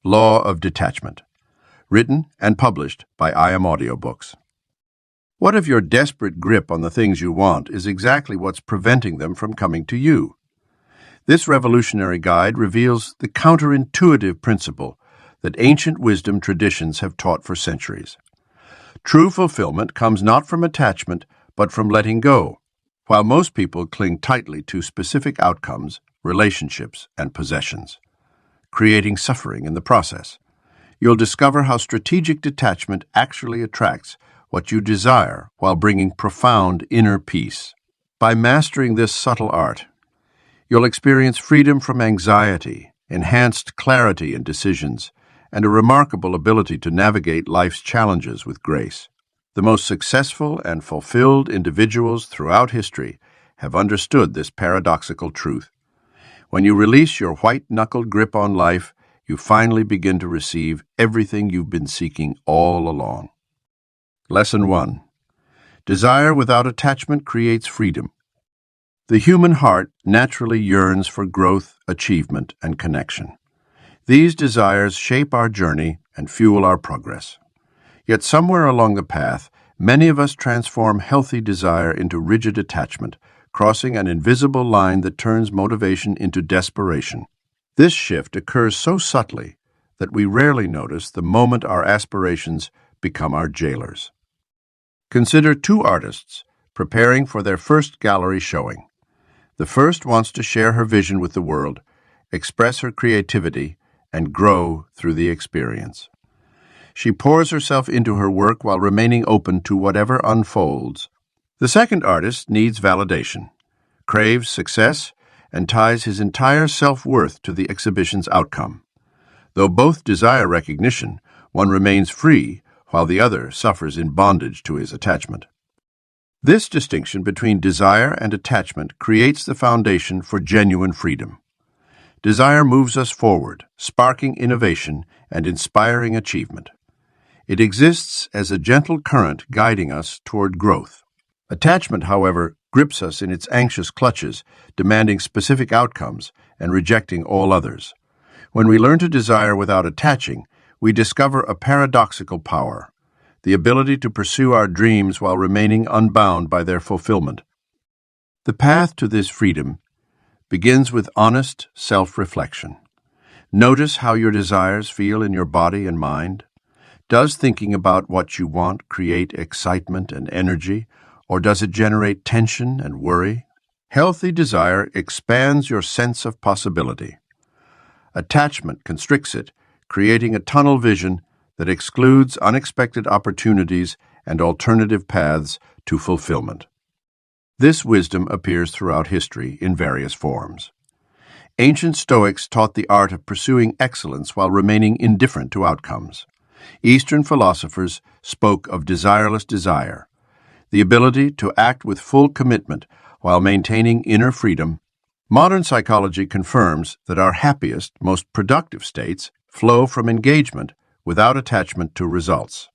Law of Detachment, written and published by Audiobooks. What if your desperate grip on the things you want is exactly what's preventing them from coming to you? This revolutionary guide reveals the counterintuitive principle that ancient wisdom traditions have taught for centuries. True fulfillment comes not from attachment, but from letting go. While most people cling tightly to specific outcomes, relationships, and possessions, creating suffering in the process, you'll discover how strategic detachment actually attracts what you desire while bringing profound inner peace. By mastering this subtle art, you'll experience freedom from anxiety, enhanced clarity in decisions, and a remarkable ability to navigate life's challenges with grace. The most successful and fulfilled individuals throughout history have understood this paradoxical truth. When you release your white-knuckled grip on life, you finally begin to receive everything you've been seeking all along. Lesson 1. Desire without attachment creates freedom. The human heart naturally yearns for growth, achievement, and connection. These desires shape our journey and fuel our progress. Yet somewhere along the path, many of us transform healthy desire into rigid attachment, crossing an invisible line that turns motivation into desperation. This shift occurs so subtly that we rarely notice the moment our aspirations become our jailers. Consider two artists preparing for their first gallery showing. The first wants to share her vision with the world, express her creativity, and grow through the experience. She pours herself into her work while remaining open to whatever unfolds. The second artist needs validation, craves success, and ties his entire self-worth to the exhibition's outcome. Though both desire recognition, one remains free while the other suffers in bondage to his attachment. This distinction between desire and attachment creates the foundation for genuine freedom. Desire moves us forward, sparking innovation and inspiring achievement. It exists as a gentle current guiding us toward growth. Attachment, however, grips us in its anxious clutches, demanding specific outcomes and rejecting all others. When we learn to desire without attaching, we discover a paradoxical power, the ability to pursue our dreams while remaining unbound by their fulfillment. The path to this freedom begins with honest self-reflection. Notice how your desires feel in your body and mind. Does thinking about what you want create excitement and energy, or does it generate tension and worry? Healthy desire expands your sense of possibility. Attachment constricts it, creating a tunnel vision that excludes unexpected opportunities and alternative paths to fulfillment. This wisdom appears throughout history in various forms. Ancient Stoics taught the art of pursuing excellence while remaining indifferent to outcomes. Eastern philosophers spoke of desireless desire, the ability to act with full commitment while maintaining inner freedom. Modern psychology confirms that our happiest, most productive states flow from engagement without attachment to results.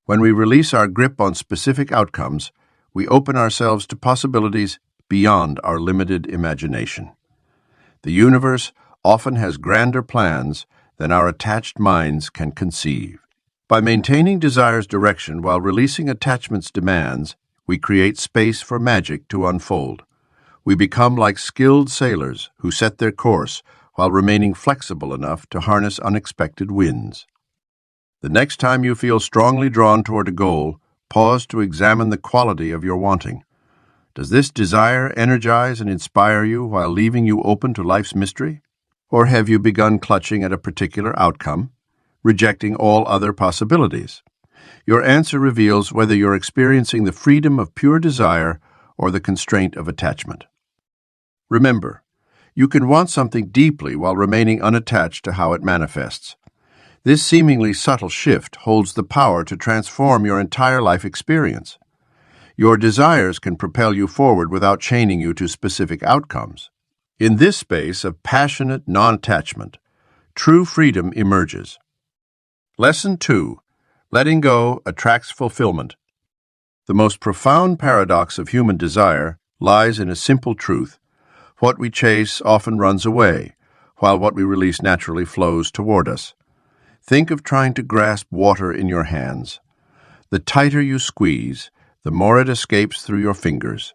When we release our grip on specific outcomes, we open ourselves to possibilities beyond our limited imagination. The universe often has grander plans than our attached minds can conceive. By maintaining desire's direction while releasing attachment's demands, we create space for magic to unfold. We become like skilled sailors who set their course while remaining flexible enough to harness unexpected winds. The next time you feel strongly drawn toward a goal, pause to examine the quality of your wanting. Does this desire energize and inspire you while leaving you open to life's mystery? Or have you begun clutching at a particular outcome, rejecting all other possibilities? Your answer reveals whether you're experiencing the freedom of pure desire or the constraint of attachment. Remember, you can want something deeply while remaining unattached to how it manifests. This seemingly subtle shift holds the power to transform your entire life experience. Your desires can propel you forward without chaining you to specific outcomes. In this space of passionate non-attachment, true freedom emerges. Lesson 2. Letting go attracts fulfillment. The most profound paradox of human desire lies in a simple truth. What we chase often runs away, while what we release naturally flows toward us. Think of trying to grasp water in your hands. The tighter you squeeze, the more it escapes through your fingers.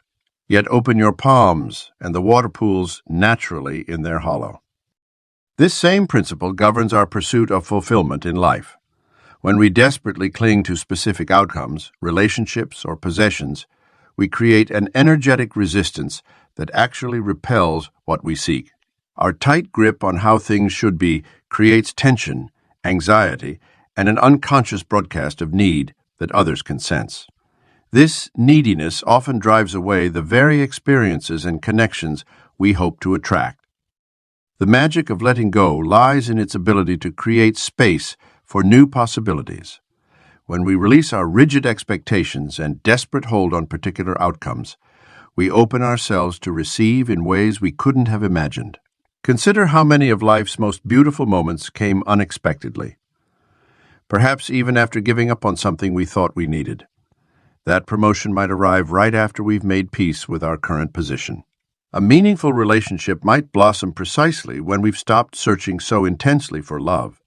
Yet open your palms, and the water pools naturally in their hollow. This same principle governs our pursuit of fulfillment in life. When we desperately cling to specific outcomes, relationships, or possessions, we create an energetic resistance that actually repels what we seek. Our tight grip on how things should be creates tension, anxiety, and an unconscious broadcast of need that others can sense. This neediness often drives away the very experiences and connections we hope to attract. The magic of letting go lies in its ability to create space for new possibilities. When we release our rigid expectations and desperate hold on particular outcomes, we open ourselves to receive in ways we couldn't have imagined. Consider how many of life's most beautiful moments came unexpectedly. Perhaps even after giving up on something we thought we needed. That promotion might arrive right after we've made peace with our current position. A meaningful relationship might blossom precisely when we've stopped searching so intensely for love.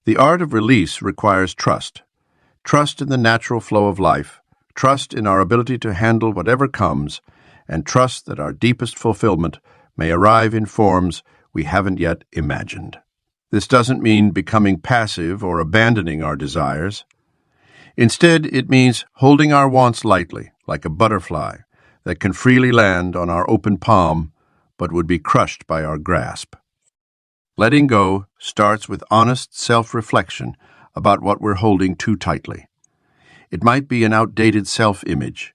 The art of release requires trust. Trust in the natural flow of life, trust in our ability to handle whatever comes, and trust that our deepest fulfillment may arrive in forms we haven't yet imagined. This doesn't mean becoming passive or abandoning our desires. Instead, it means holding our wants lightly, like a butterfly, that can freely land on our open palm, but would be crushed by our grasp. Letting go starts with honest self-reflection about what we're holding too tightly. It might be an outdated self-image,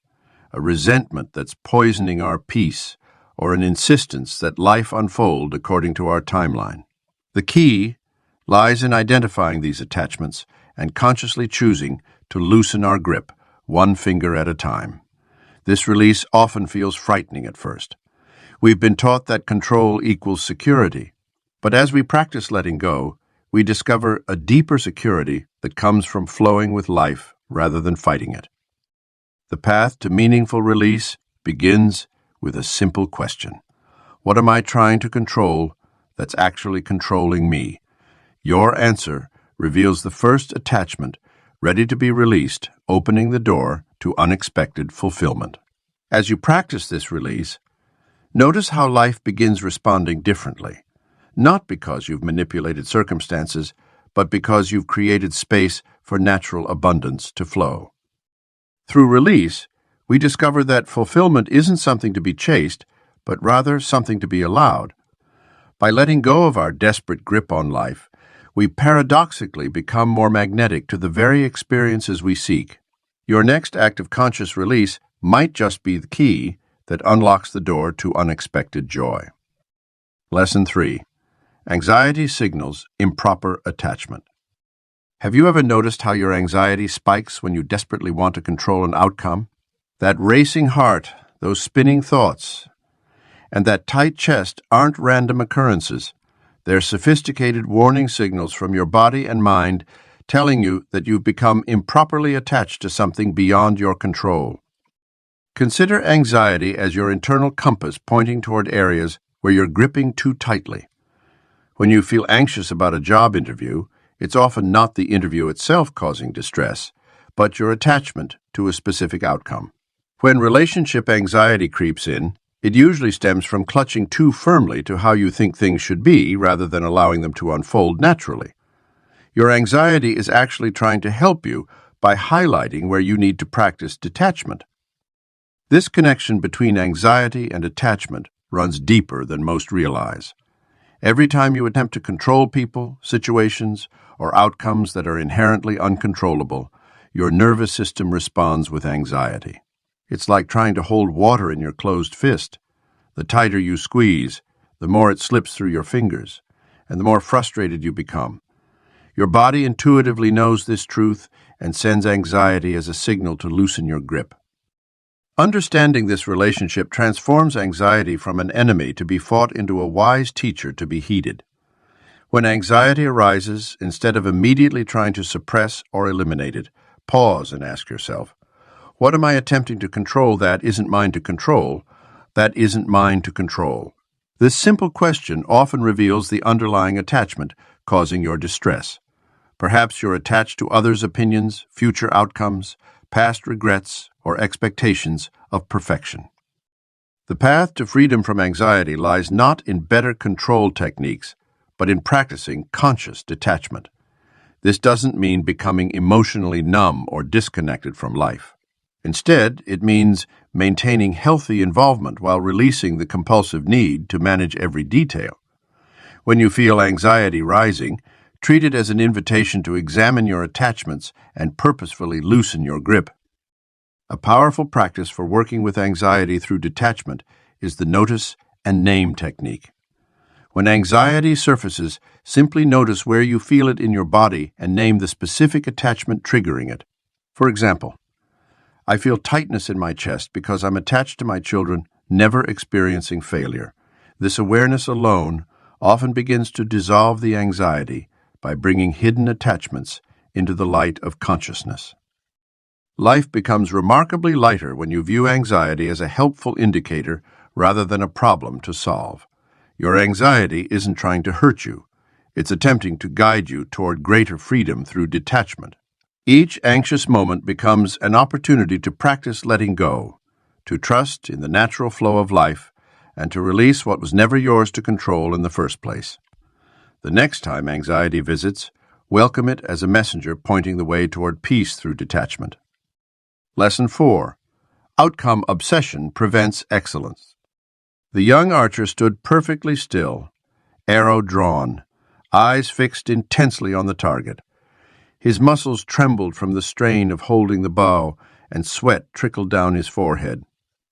a resentment that's poisoning our peace, or an insistence that life unfold according to our timeline. The key lies in identifying these attachments and consciously choosing to loosen our grip, one finger at a time. This release often feels frightening at first. We've been taught that control equals security, but as we practice letting go, we discover a deeper security that comes from flowing with life rather than fighting it. The path to meaningful release begins with a simple question. What am I trying to control that's actually controlling me? Your answer reveals the first attachment ready to be released, opening the door to unexpected fulfillment. As you practice this release, notice how life begins responding differently, not because you've manipulated circumstances, but because you've created space for natural abundance to flow. Through release, we discover that fulfillment isn't something to be chased, but rather something to be allowed. By letting go of our desperate grip on life, we paradoxically become more magnetic to the very experiences we seek. Your next act of conscious release might just be the key that unlocks the door to unexpected joy. Lesson 3. Anxiety signals improper attachment. Have you ever noticed how your anxiety spikes when you desperately want to control an outcome? That racing heart, those spinning thoughts, and that tight chest aren't random occurrences. They're sophisticated warning signals from your body and mind telling you that you've become improperly attached to something beyond your control. Consider anxiety as your internal compass pointing toward areas where you're gripping too tightly. When you feel anxious about a job interview, it's often not the interview itself causing distress, but your attachment to a specific outcome. When relationship anxiety creeps in, it usually stems from clutching too firmly to how you think things should be rather than allowing them to unfold naturally. Your anxiety is actually trying to help you by highlighting where you need to practice detachment. This connection between anxiety and attachment runs deeper than most realize. Every time you attempt to control people, situations, or outcomes that are inherently uncontrollable, your nervous system responds with anxiety. It's like trying to hold water in your closed fist. The tighter you squeeze, the more it slips through your fingers, and the more frustrated you become. Your body intuitively knows this truth and sends anxiety as a signal to loosen your grip. Understanding this relationship transforms anxiety from an enemy to be fought into a wise teacher to be heeded. When anxiety arises, instead of immediately trying to suppress or eliminate it, pause and ask yourself, what am I attempting to control that isn't mine to control? That isn't mine to control. This simple question often reveals the underlying attachment causing your distress. Perhaps you're attached to others' opinions, future outcomes, past regrets, or expectations of perfection. The path to freedom from anxiety lies not in better control techniques, but in practicing conscious detachment. This doesn't mean becoming emotionally numb or disconnected from life. Instead, it means maintaining healthy involvement while releasing the compulsive need to manage every detail. When you feel anxiety rising, treat it as an invitation to examine your attachments and purposefully loosen your grip. A powerful practice for working with anxiety through detachment is the notice and name technique. When anxiety surfaces, simply notice where you feel it in your body and name the specific attachment triggering it. For example, I feel tightness in my chest because I'm attached to my children, never experiencing failure. This awareness alone often begins to dissolve the anxiety by bringing hidden attachments into the light of consciousness. Life becomes remarkably lighter when you view anxiety as a helpful indicator rather than a problem to solve. Your anxiety isn't trying to hurt you. It's attempting to guide you toward greater freedom through detachment. Each anxious moment becomes an opportunity to practice letting go, to trust in the natural flow of life, and to release what was never yours to control in the first place. The next time anxiety visits, welcome it as a messenger pointing the way toward peace through detachment. Lesson 4. Outcome obsession prevents excellence. The young archer stood perfectly still, arrow drawn, eyes fixed intensely on the target. His muscles trembled from the strain of holding the bow, and sweat trickled down his forehead.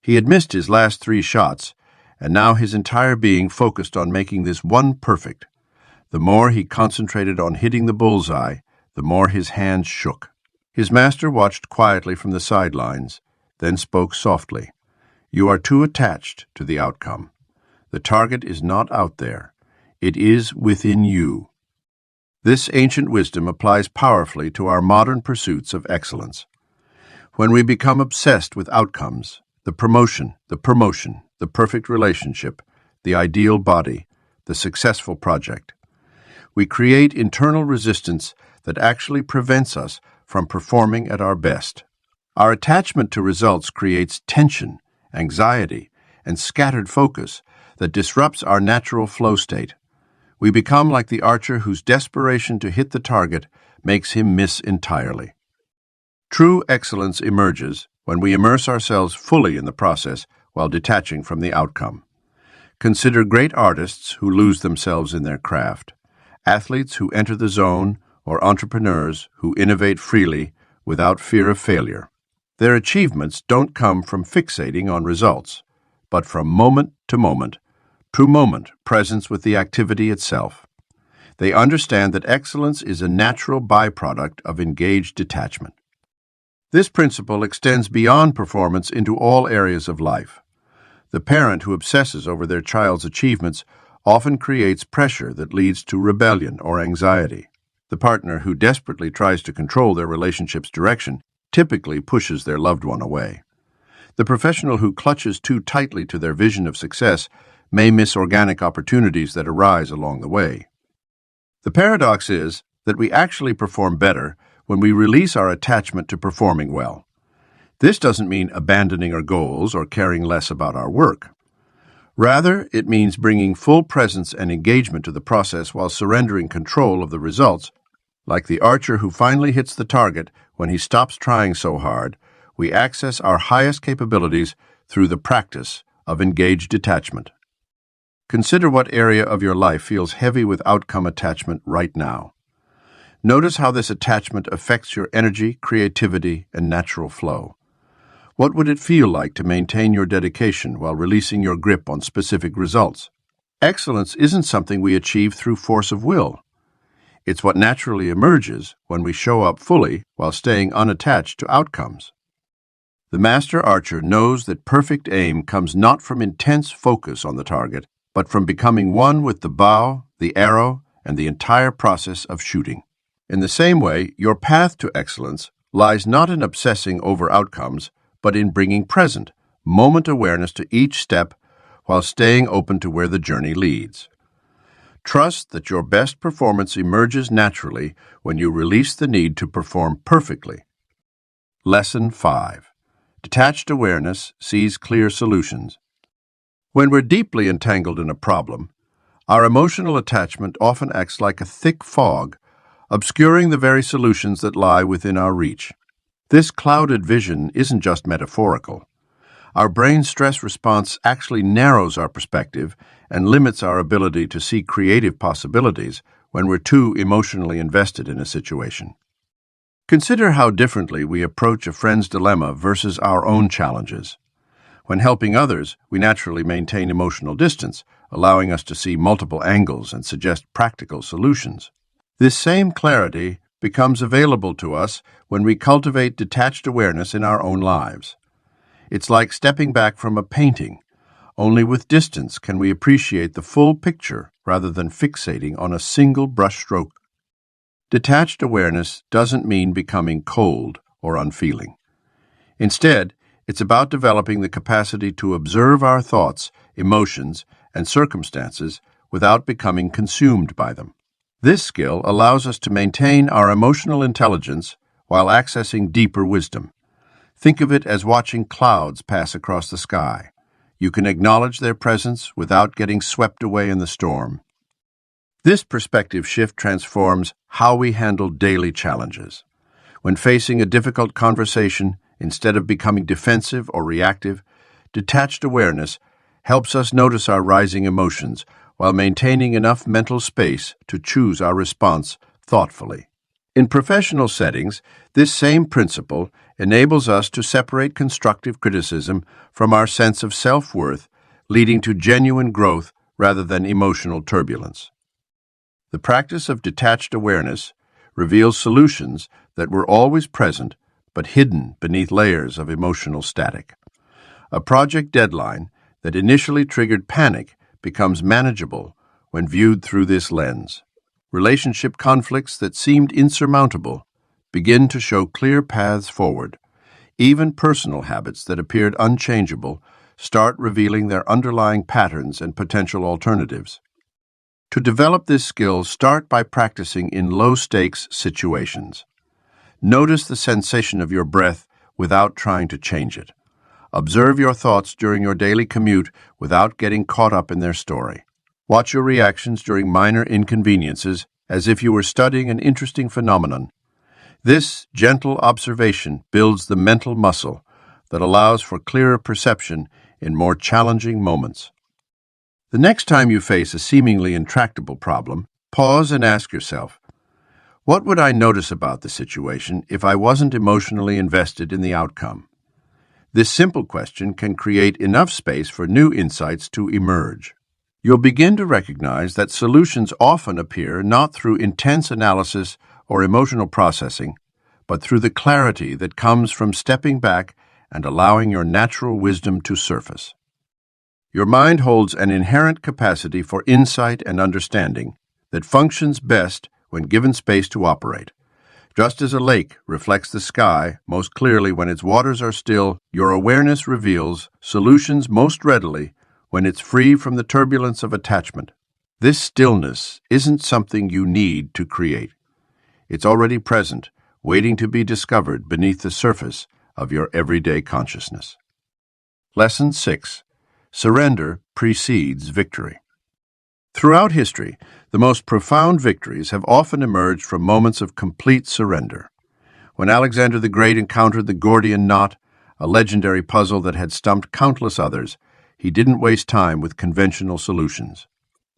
He had missed his last 3 shots, and now his entire being focused on making this one perfect. The more he concentrated on hitting the bullseye, the more his hands shook. His master watched quietly from the sidelines, then spoke softly. You are too attached to the outcome. The target is not out there. It is within you. This ancient wisdom applies powerfully to our modern pursuits of excellence. When we become obsessed with outcomes, the promotion, the perfect relationship, the ideal body, the successful project, we create internal resistance that actually prevents us from performing at our best. Our attachment to results creates tension, anxiety, and scattered focus that disrupts our natural flow state. We become like the archer whose desperation to hit the target makes him miss entirely. True excellence emerges when we immerse ourselves fully in the process while detaching from the outcome. Consider great artists who lose themselves in their craft, athletes who enter the zone, or entrepreneurs who innovate freely without fear of failure. Their achievements don't come from fixating on results, but from moment to moment, true moment presence with the activity itself. They understand that excellence is a natural byproduct of engaged detachment. This principle extends beyond performance into all areas of life. The parent who obsesses over their child's achievements often creates pressure that leads to rebellion or anxiety. The partner who desperately tries to control their relationship's direction typically pushes their loved one away. The professional who clutches too tightly to their vision of success may miss organic opportunities that arise along the way. The paradox is that we actually perform better when we release our attachment to performing well. This doesn't mean abandoning our goals or caring less about our work. Rather, it means bringing full presence and engagement to the process while surrendering control of the results. Like the archer who finally hits the target when he stops trying so hard, we access our highest capabilities through the practice of engaged detachment. Consider what area of your life feels heavy with outcome attachment right now. Notice how this attachment affects your energy, creativity, and natural flow. What would it feel like to maintain your dedication while releasing your grip on specific results? Excellence isn't something we achieve through force of will. It's what naturally emerges when we show up fully while staying unattached to outcomes. The master archer knows that perfect aim comes not from intense focus on the target, but from becoming one with the bow, the arrow, and the entire process of shooting. In the same way, your path to excellence lies not in obsessing over outcomes, but in bringing present, moment awareness to each step while staying open to where the journey leads. Trust that your best performance emerges naturally when you release the need to perform perfectly. Lesson 5. Detached awareness sees clear solutions. When we're deeply entangled in a problem, our emotional attachment often acts like a thick fog, obscuring the very solutions that lie within our reach. This clouded vision isn't just metaphorical. Our brain's stress response actually narrows our perspective and limits our ability to see creative possibilities when we're too emotionally invested in a situation. Consider how differently we approach a friend's dilemma versus our own challenges. When helping others, we naturally maintain emotional distance, allowing us to see multiple angles and suggest practical solutions. This same clarity becomes available to us when we cultivate detached awareness in our own lives. It's like stepping back from a painting. Only with distance can we appreciate the full picture rather than fixating on a single brushstroke. Detached awareness doesn't mean becoming cold or unfeeling. Instead, it's about developing the capacity to observe our thoughts, emotions, and circumstances without becoming consumed by them. This skill allows us to maintain our emotional intelligence while accessing deeper wisdom. Think of it as watching clouds pass across the sky. You can acknowledge their presence without getting swept away in the storm. This perspective shift transforms how we handle daily challenges. When facing a difficult conversation, instead of becoming defensive or reactive, detached awareness helps us notice our rising emotions while maintaining enough mental space to choose our response thoughtfully. In professional settings, this same principle enables us to separate constructive criticism from our sense of self-worth, leading to genuine growth rather than emotional turbulence. The practice of detached awareness reveals solutions that were always present but hidden beneath layers of emotional static. A project deadline that initially triggered panic becomes manageable when viewed through this lens. Relationship conflicts that seemed insurmountable begin to show clear paths forward. Even personal habits that appeared unchangeable start revealing their underlying patterns and potential alternatives. To develop this skill, start by practicing in low-stakes situations. Notice the sensation of your breath without trying to change it. Observe your thoughts during your daily commute without getting caught up in their story. Watch your reactions during minor inconveniences as if you were studying an interesting phenomenon. This gentle observation builds the mental muscle that allows for clearer perception in more challenging moments. The next time you face a seemingly intractable problem, pause and ask yourself, what would I notice about the situation if I wasn't emotionally invested in the outcome? This simple question can create enough space for new insights to emerge. You'll begin to recognize that solutions often appear not through intense analysis or emotional processing, but through the clarity that comes from stepping back and allowing your natural wisdom to surface. Your mind holds an inherent capacity for insight and understanding that functions best when given space to operate. Just as a lake reflects the sky most clearly when its waters are still, your awareness reveals solutions most readily when it's free from the turbulence of attachment. This stillness isn't something you need to create. It's already present, waiting to be discovered beneath the surface of your everyday consciousness. Lesson 6. Surrender precedes victory. Throughout history, the most profound victories have often emerged from moments of complete surrender. When Alexander the Great encountered the Gordian knot, a legendary puzzle that had stumped countless others, he didn't waste time with conventional solutions.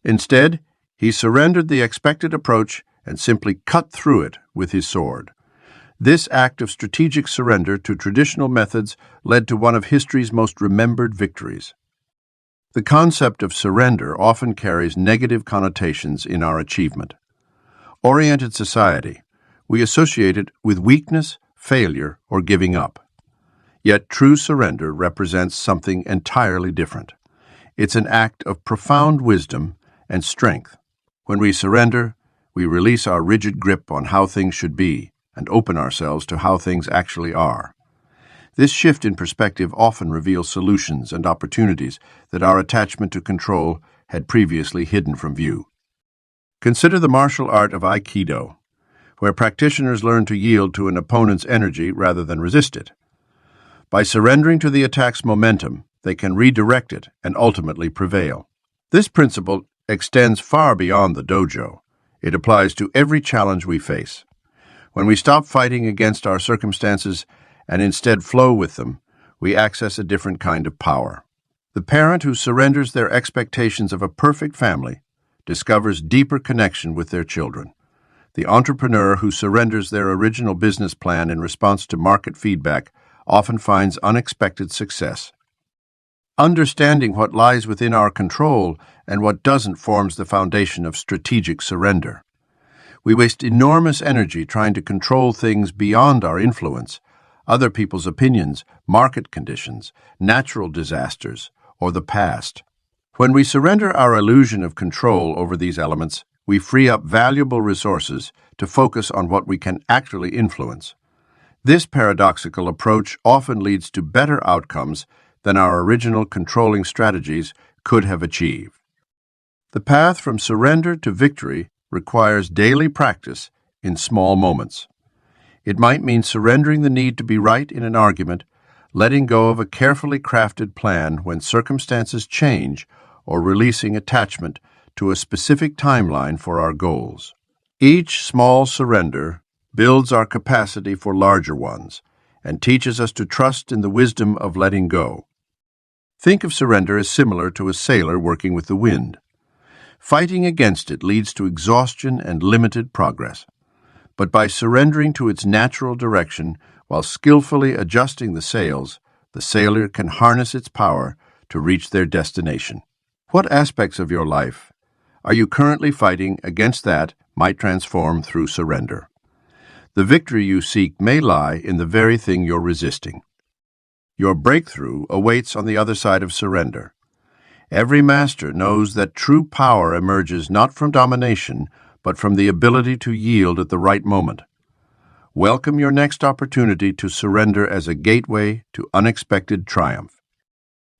Instead, he surrendered the expected approach and simply cut through it with his sword. This act of strategic surrender to traditional methods led to one of history's most remembered victories. The concept of surrender often carries negative connotations in our achievement. Oriented society, we associate it with weakness, failure, or giving up. Yet true surrender represents something entirely different. It's an act of profound wisdom and strength. When we surrender, we release our rigid grip on how things should be and open ourselves to how things actually are. This shift in perspective often reveals solutions and opportunities that our attachment to control had previously hidden from view. Consider the martial art of Aikido, where practitioners learn to yield to an opponent's energy rather than resist it. By surrendering to the attack's momentum, they can redirect it and ultimately prevail. This principle extends far beyond the dojo. It applies to every challenge we face. When we stop fighting against our circumstances and instead flow with them, we access a different kind of power. The parent who surrenders their expectations of a perfect family discovers deeper connection with their children. The entrepreneur who surrenders their original business plan in response to market feedback often finds unexpected success. Understanding what lies within our control and what doesn't forms the foundation of strategic surrender. We waste enormous energy trying to control things beyond our influence, other people's opinions, market conditions, natural disasters, or the past. When we surrender our illusion of control over these elements, we free up valuable resources to focus on what we can actually influence. This paradoxical approach often leads to better outcomes than our original controlling strategies could have achieved. The path from surrender to victory requires daily practice in small moments. It might mean surrendering the need to be right in an argument, letting go of a carefully crafted plan when circumstances change, or releasing attachment to a specific timeline for our goals. Each small surrender builds our capacity for larger ones and teaches us to trust in the wisdom of letting go. Think of surrender as similar to a sailor working with the wind. Fighting against it leads to exhaustion and limited progress. But by surrendering to its natural direction while skillfully adjusting the sails, the sailor can harness its power to reach their destination. What aspects of your life are you currently fighting against that might transform through surrender? The victory you seek may lie in the very thing you're resisting. Your breakthrough awaits on the other side of surrender. Every master knows that true power emerges not from domination, but from the ability to yield at the right moment. Welcome your next opportunity to surrender as a gateway to unexpected triumph.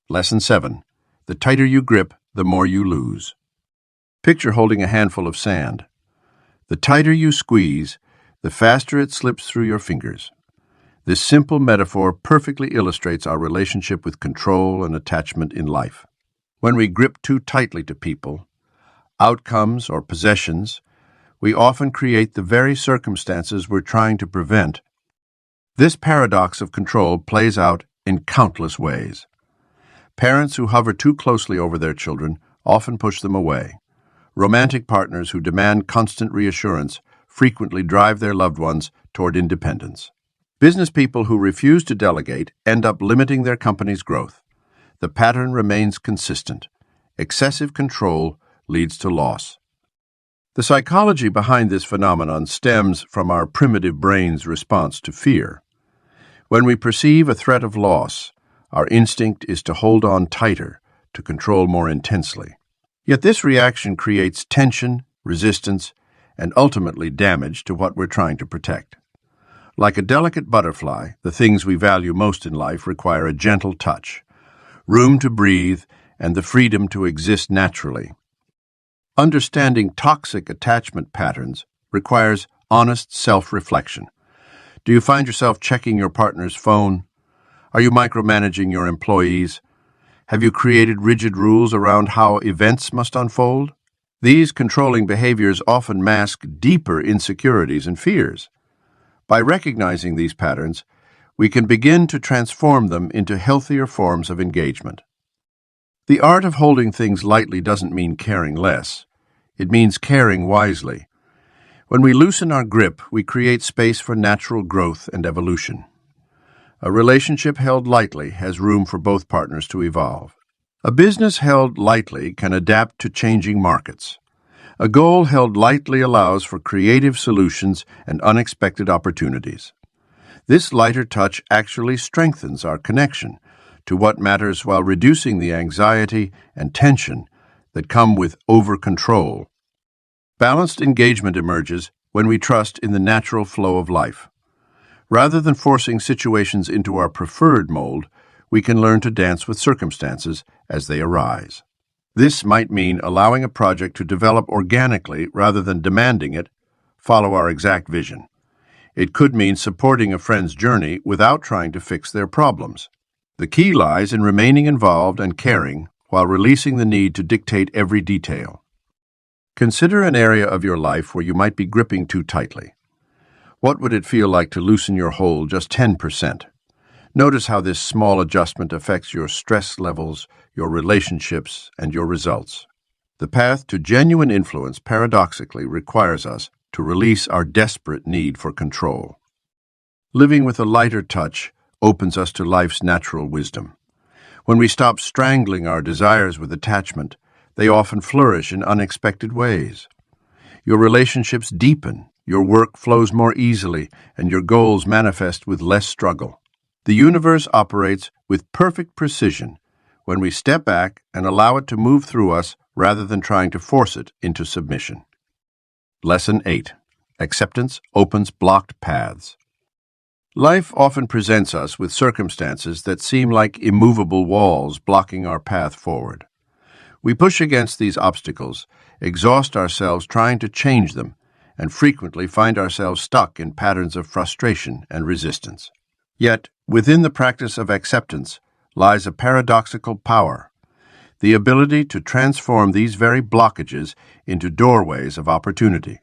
Lesson 7. The tighter you grip, the more you lose. Picture holding a handful of sand. The tighter you squeeze, the faster it slips through your fingers. This simple metaphor perfectly illustrates our relationship with control and attachment in life. When we grip too tightly to people, outcomes, or possessions, we often create the very circumstances we're trying to prevent. This paradox of control plays out in countless ways. Parents who hover too closely over their children often push them away. Romantic partners who demand constant reassurance frequently drive their loved ones toward independence. Business people who refuse to delegate end up limiting their company's growth. The pattern remains consistent. Excessive control leads to loss. The psychology behind this phenomenon stems from our primitive brain's response to fear. When we perceive a threat of loss, our instinct is to hold on tighter, to control more intensely. Yet this reaction creates tension, resistance, and ultimately damage to what we're trying to protect. Like a delicate butterfly, the things we value most in life require a gentle touch, room to breathe, and the freedom to exist naturally. Understanding toxic attachment patterns requires honest self-reflection. Do you find yourself checking your partner's phone? Are you micromanaging your employees? Have you created rigid rules around how events must unfold? These controlling behaviors often mask deeper insecurities and fears. By recognizing these patterns, we can begin to transform them into healthier forms of engagement. The art of holding things lightly doesn't mean caring less. It means caring wisely. When we loosen our grip, we create space for natural growth and evolution. A relationship held lightly has room for both partners to evolve. A business held lightly can adapt to changing markets. A goal held lightly allows for creative solutions and unexpected opportunities. This lighter touch actually strengthens our connection to what matters while reducing the anxiety and tension that come with over-control. Balanced engagement emerges when we trust in the natural flow of life. Rather than forcing situations into our preferred mold, we can learn to dance with circumstances as they arise. This might mean allowing a project to develop organically rather than demanding it follow our exact vision. It could mean supporting a friend's journey without trying to fix their problems. The key lies in remaining involved and caring while releasing the need to dictate every detail. Consider an area of your life where you might be gripping too tightly. What would it feel like to loosen your hold just 10%? Notice how this small adjustment affects your stress levels, your relationships, and your results. The path to genuine influence paradoxically requires us to release our desperate need for control. Living with a lighter touch opens us to life's natural wisdom. When we stop strangling our desires with attachment, they often flourish in unexpected ways. Your relationships deepen, your work flows more easily, and your goals manifest with less struggle. The universe operates with perfect precision when we step back and allow it to move through us rather than trying to force it into submission. Lesson 8. Acceptance opens blocked paths. Life often presents us with circumstances that seem like immovable walls blocking our path forward. We push against these obstacles, exhaust ourselves trying to change them, and frequently find ourselves stuck in patterns of frustration and resistance. Yet, within the practice of acceptance lies a paradoxical power, the ability to transform these very blockages into doorways of opportunity.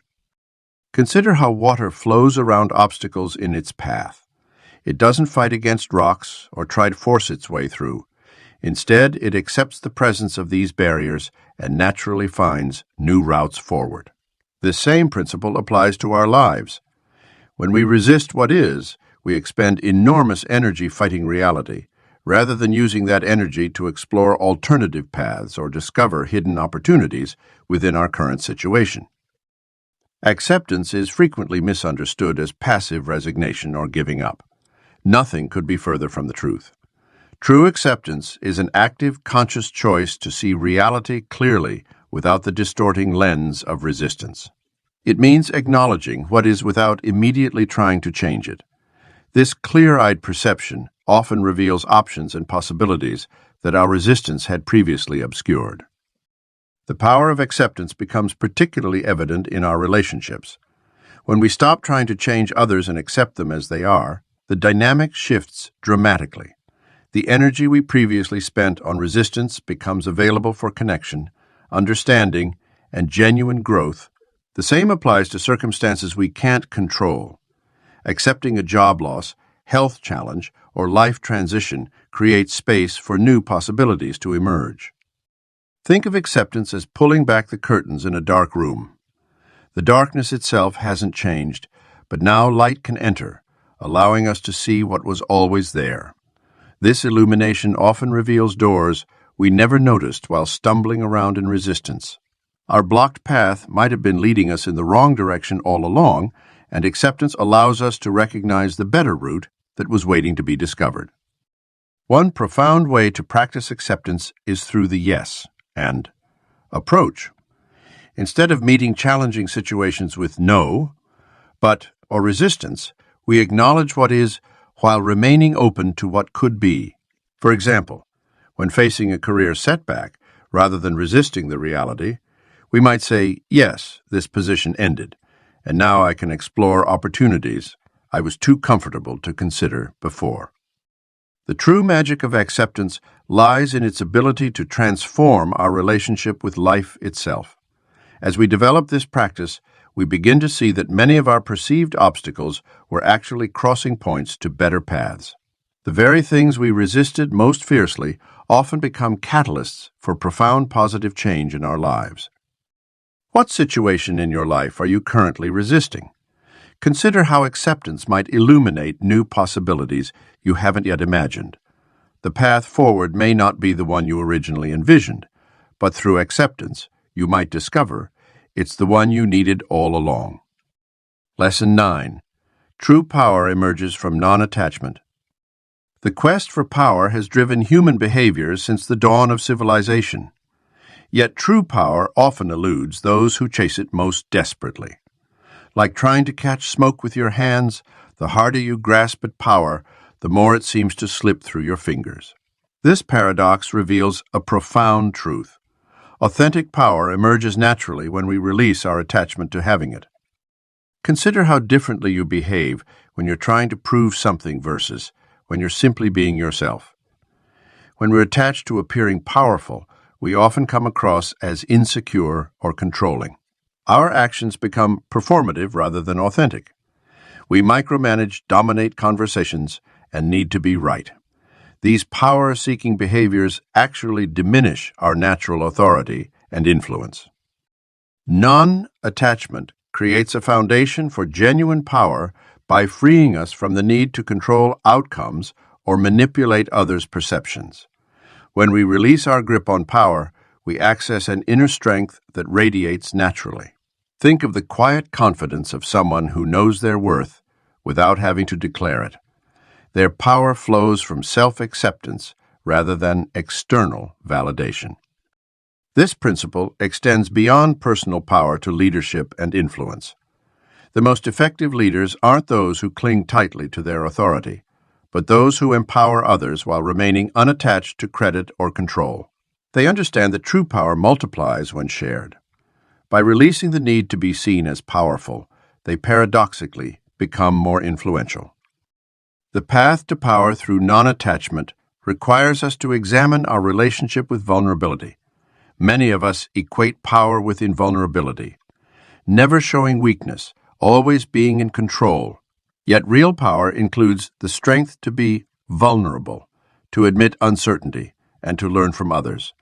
Consider how water flows around obstacles in its path. It doesn't fight against rocks or try to force its way through. Instead, it accepts the presence of these barriers and naturally finds new routes forward. This same principle applies to our lives. When we resist what is, we expend enormous energy fighting reality, rather than using that energy to explore alternative paths or discover hidden opportunities within our current situation. Acceptance is frequently misunderstood as passive resignation or giving up. Nothing could be further from the truth. True acceptance is an active, conscious choice to see reality clearly without the distorting lens of resistance. It means acknowledging what is without immediately trying to change it. This clear-eyed perception often reveals options and possibilities that our resistance had previously obscured. The power of acceptance becomes particularly evident in our relationships. When we stop trying to change others and accept them as they are, the dynamic shifts dramatically. The energy we previously spent on resistance becomes available for connection, understanding, and genuine growth. The same applies to circumstances we can't control. Accepting a job loss, health challenge, or life transition creates space for new possibilities to emerge. Think of acceptance as pulling back the curtains in a dark room. The darkness itself hasn't changed, but now light can enter, allowing us to see what was always there. This illumination often reveals doors we never noticed while stumbling around in resistance. Our blocked path might have been leading us in the wrong direction all along, and acceptance allows us to recognize the better route that was waiting to be discovered. One profound way to practice acceptance is through the yes and approach. Instead of meeting challenging situations with no, but, or resistance, we acknowledge what is while remaining open to what could be. For example, when facing a career setback, rather than resisting the reality, we might say, yes, this position ended, and now I can explore opportunities I was too comfortable to consider before. The true magic of acceptance lies in its ability to transform our relationship with life itself. As we develop this practice, we begin to see that many of our perceived obstacles were actually crossing points to better paths. The very things we resisted most fiercely often become catalysts for profound positive change in our lives. What situation in your life are you currently resisting? Consider how acceptance might illuminate new possibilities you haven't yet imagined. The path forward may not be the one you originally envisioned, but through acceptance, you might discover it's the one you needed all along. Lesson 9. True power emerges from non-attachment. The quest for power has driven human behavior since the dawn of civilization. Yet true power often eludes those who chase it most desperately. Like trying to catch smoke with your hands, The harder you grasp at power, the more it seems to slip through your fingers. This paradox reveals a profound truth. Authentic power emerges naturally when we release our attachment to having it. Consider how differently you behave when you're trying to prove something versus when you're simply being yourself. When we're attached to appearing powerful, we often come across as insecure or controlling. Our actions become performative rather than authentic. We micromanage, dominate conversations, and need to be right. These power-seeking behaviors actually diminish our natural authority and influence. Non-attachment creates a foundation for genuine power by freeing us from the need to control outcomes or manipulate others' perceptions. When we release our grip on power, we access an inner strength that radiates naturally. Think of the quiet confidence of someone who knows their worth without having to declare it. Their power flows from self-acceptance rather than external validation. This principle extends beyond personal power to leadership and influence. The most effective leaders aren't those who cling tightly to their authority, but those who empower others while remaining unattached to credit or control. They understand that true power multiplies when shared. By releasing the need to be seen as powerful, they paradoxically become more influential. The path to power through non-attachment requires us to examine our relationship with vulnerability. Many of us equate power with invulnerability, never showing weakness, always being in control. Yet real power includes the strength to be vulnerable, to admit uncertainty, and to learn from others.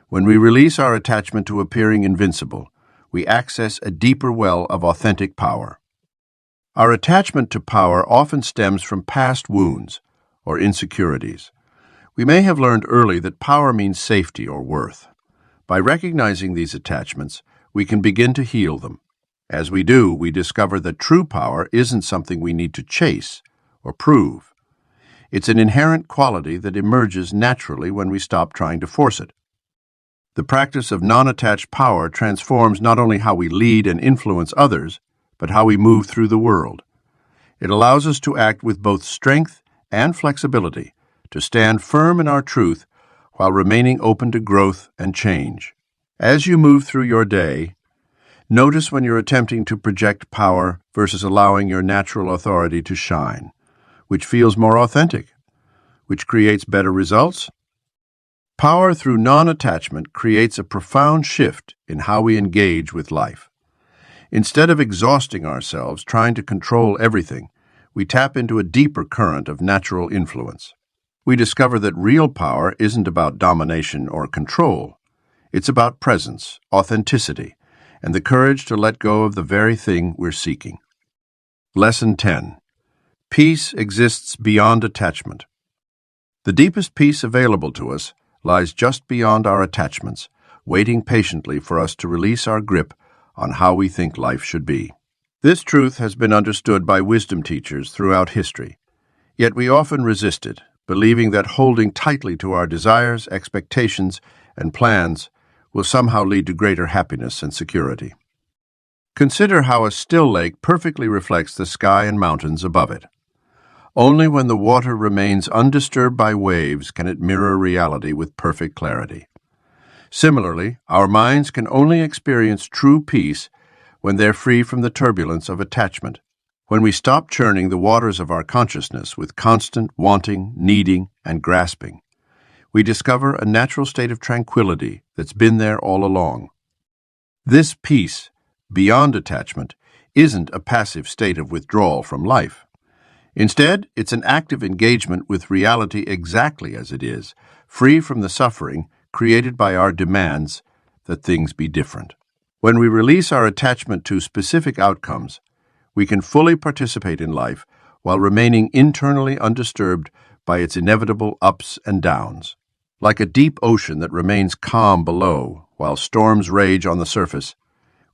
When we release our attachment to appearing invincible, we access a deeper well of authentic power. Our attachment to power often stems from past wounds or insecurities. We may have learned early that power means safety or worth. By recognizing these attachments, we can begin to heal them. As we do, we discover that true power isn't something we need to chase or prove. It's an inherent quality that emerges naturally when we stop trying to force it. The practice of non-attached power transforms not only how we lead and influence others, but how we move through the world. It allows us to act with both strength and flexibility, to stand firm in our truth while remaining open to growth and change. As you move through your day, notice when you're attempting to project power versus allowing your natural authority to shine. Which feels more authentic? Which creates better results? Power through non-attachment creates a profound shift in how we engage with life. Instead of exhausting ourselves trying to control everything, we tap into a deeper current of natural influence. We discover that real power isn't about domination or control. It's about presence, authenticity, and the courage to let go of the very thing we're seeking. Lesson 10. Peace exists beyond attachment. The deepest peace available to us lies just beyond our attachments, waiting patiently for us to release our grip on how we think life should be. This truth has been understood by wisdom teachers throughout history, yet we often resist it, believing that holding tightly to our desires, expectations, and plans will somehow lead to greater happiness and security. Consider how a still lake perfectly reflects the sky and mountains above it. Only when the water remains undisturbed by waves can it mirror reality with perfect clarity. Similarly, our minds can only experience true peace when they're free from the turbulence of attachment. When we stop churning the waters of our consciousness with constant wanting, needing, and grasping, we discover a natural state of tranquility that's been there all along. This peace, beyond attachment, isn't a passive state of withdrawal from life. Instead, it's an active engagement with reality exactly as it is, free from the suffering created by our demands that things be different. When we release our attachment to specific outcomes, we can fully participate in life while remaining internally undisturbed by its inevitable ups and downs. Like a deep ocean that remains calm below while storms rage on the surface,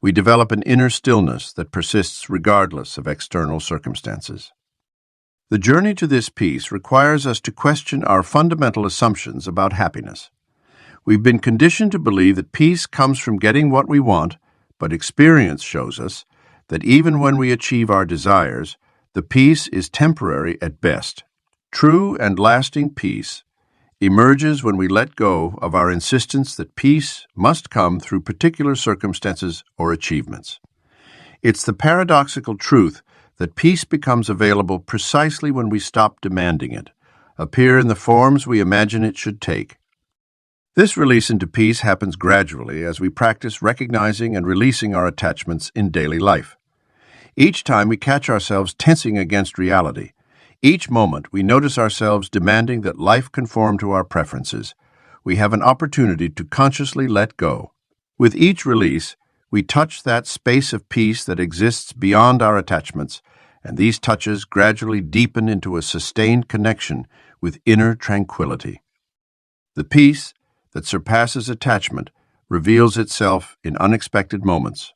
we develop an inner stillness that persists regardless of external circumstances. The journey to this peace requires us to question our fundamental assumptions about happiness. We've been conditioned to believe that peace comes from getting what we want, but experience shows us that even when we achieve our desires, The peace is temporary at best. True and lasting peace emerges when we let go of our insistence that peace must come through particular circumstances or achievements. It's the paradoxical truth that peace becomes available precisely when we stop demanding it, appear in the forms we imagine it should take. This release into peace happens gradually as we practice recognizing and releasing our attachments in daily life. Each time we catch ourselves tensing against reality, each moment we notice ourselves demanding that life conform to our preferences, we have an opportunity to consciously let go. With each release, we touch that space of peace that exists beyond our attachments, and these touches gradually deepen into a sustained connection with inner tranquility. The peace that surpasses attachment reveals itself in unexpected moments.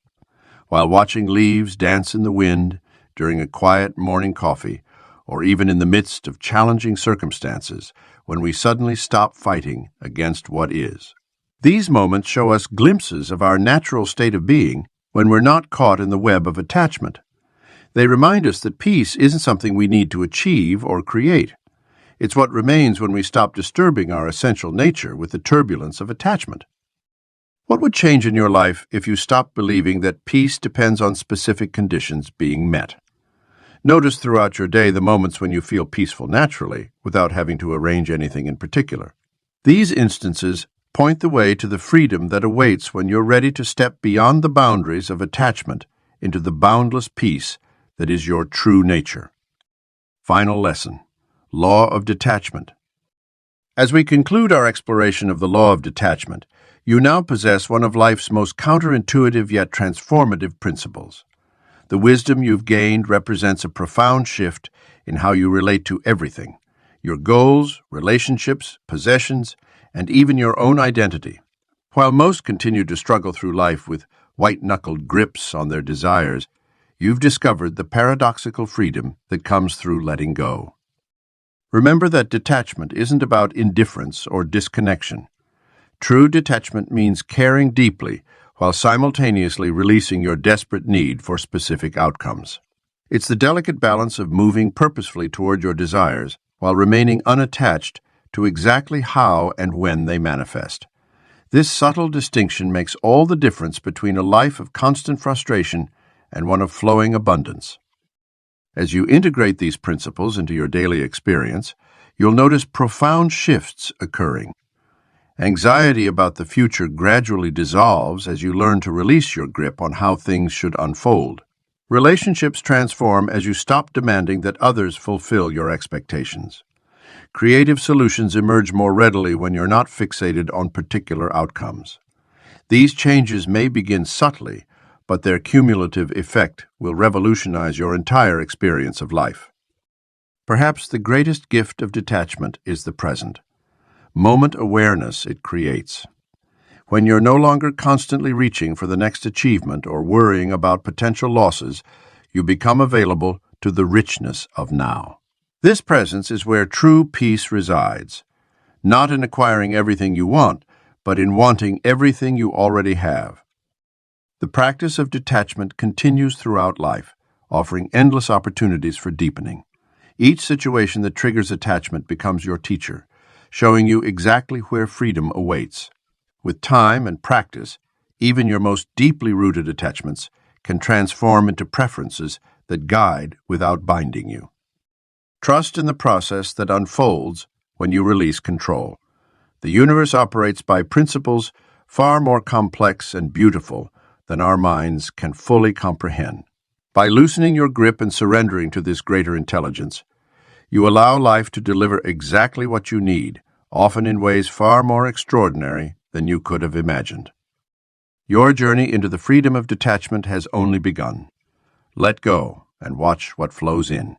While watching leaves dance in the wind, during a quiet morning coffee, or even in the midst of challenging circumstances when we suddenly stop fighting against what is. These moments show us glimpses of our natural state of being when we're not caught in the web of attachment. They remind us that peace isn't something we need to achieve or create. It's what remains when we stop disturbing our essential nature with the turbulence of attachment. What would change in your life if you stopped believing that peace depends on specific conditions being met? Notice throughout your day the moments when you feel peaceful naturally, without having to arrange anything in particular. These instances point the way to the freedom that awaits when you're ready to step beyond the boundaries of attachment into the boundless peace that is your true nature. Final lesson: Law of Detachment. As we conclude our exploration of the law of detachment, you now possess one of life's most counterintuitive yet transformative principles. The wisdom you've gained represents a profound shift in how you relate to everything: your goals, relationships, possessions, and even your own identity. While most continue to struggle through life with white-knuckled grips on their desires, you've discovered the paradoxical freedom that comes through letting go. Remember that detachment isn't about indifference or disconnection. True detachment means caring deeply while simultaneously releasing your desperate need for specific outcomes. It's the delicate balance of moving purposefully toward your desires while remaining unattached to exactly how and when they manifest. This subtle distinction makes all the difference between a life of constant frustration and one of flowing abundance. As you integrate these principles into your daily experience, you'll notice profound shifts occurring. Anxiety about the future gradually dissolves as you learn to release your grip on how things should unfold. Relationships transform as you stop demanding that others fulfill your expectations. Creative solutions emerge more readily when you're not fixated on particular outcomes. These changes may begin subtly, but their cumulative effect will revolutionize your entire experience of life. Perhaps the greatest gift of detachment is the present. Moment awareness it creates. When you're no longer constantly reaching for the next achievement or worrying about potential losses, you become available to the richness of now. This presence is where true peace resides, not in acquiring everything you want, but in wanting everything you already have. The practice of detachment continues throughout life, offering endless opportunities for deepening. Each situation that triggers attachment becomes your teacher, showing you exactly where freedom awaits. With time and practice, even your most deeply rooted attachments can transform into preferences that guide without binding you. Trust in the process that unfolds when you release control. The universe operates by principles far more complex and beautiful than our minds can fully comprehend. By loosening your grip and surrendering to this greater intelligence, you allow life to deliver exactly what you need, often in ways far more extraordinary than you could have imagined. Your journey into the freedom of detachment has only begun. Let go and watch what flows in.